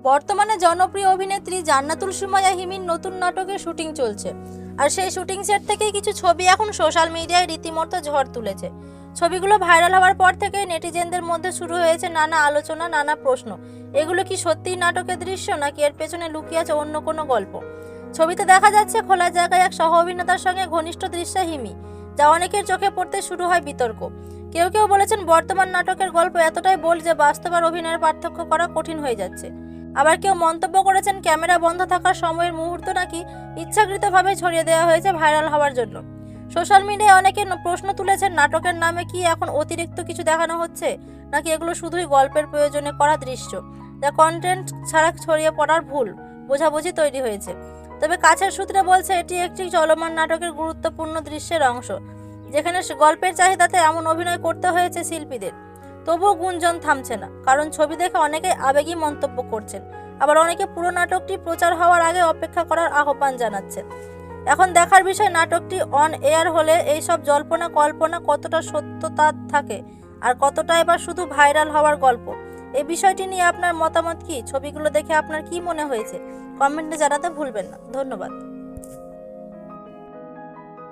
বর্তমানে জনপ্রিয় অভিনেত্রী জান্নাতুল সুমাইয়া হিমির নতুন নাটকের শুটিং চলছে। আর সেই শুটিং সেট থেকেই কিছু ছবি এখন সোশ্যাল মিডিয়ায় রীতিমতো ঝড় তুলেছে। ছবিগুলো ভাইরাল হওয়ার পর থেকে নেটিজেনদের মধ্যে শুরু হয়েছে নানা আলোচনা, নানা প্রশ্ন। এগুলো কি সত্যিই নাটকের দৃশ্য, নাকি এর পেছনে লুকিয়ে আছে অন্য কোনো গল্প? ছবিতে দেখা যাচ্ছে খোলা জায়গায় এক সহ অভিনেতার সঙ্গে ঘনিষ্ঠ দৃশ্যে হিমি, যা অনেকের চোখে পড়তে শুরু হয় বিতর্ক। কেউ কেউ বলেছেন বর্তমান নাটকের গল্প এতটাই বোল্ড যে বাস্তব আর অভিনয়ের পার্থক্য করা কঠিন হয়ে যাচ্ছে। আবার কেউ মন্তব্য করেছেন ক্যামেরা বন্ধ থাকার সময়ের মুহূর্ত নাকি ইচ্ছাকৃতভাবে ছড়িয়ে দেওয়া হয়েছে ভাইরাল হওয়ার জন্য। সোশ্যাল মিডিয়ায় অনেকে প্রশ্ন তুলেছেন, নাটকের নামে কি এখন অতিরিক্ত কিছু দেখানো হচ্ছে, নাকি এগুলো শুধুই গল্পের প্রয়োজনে করা দৃশ্য, যা কন্টেন্ট ছাড়া ছড়িয়ে পড়ার ভুল বোঝাবুঝি তৈরি হয়েছে। তবে কাছের সূত্রে বলছে এটি একটি চলমান নাটকের গুরুত্বপূর্ণ দৃশ্যের অংশ, যেখানে গল্পের চাহিদাতে এমন অভিনয় করতে হয়েছে শিল্পীদের। তবুও গুঞ্জন থামছে না, কারণ ছবি দেখে অনেকে আবেগী মন্তব্য করছেন, আবার অনেকে পুরো নাটকটি প্রচার হওয়ার আগে অপেক্ষা করার আহ্বান জানাচ্ছেন। এখন দেখার বিষয়, নাটকটি অন এয়ার হলে এইসব জল্পনা কল্পনা কতটা সত্যতা থাকে, আর কতটা এবার শুধু ভাইরাল হওয়ার গল্প। এই বিষয়টি নিয়ে আপনার মতামত কি? ছবিগুলো দেখে আপনার কি মনে হয়েছে? কমেন্টে জানাতে ভুলবেন না। ধন্যবাদ।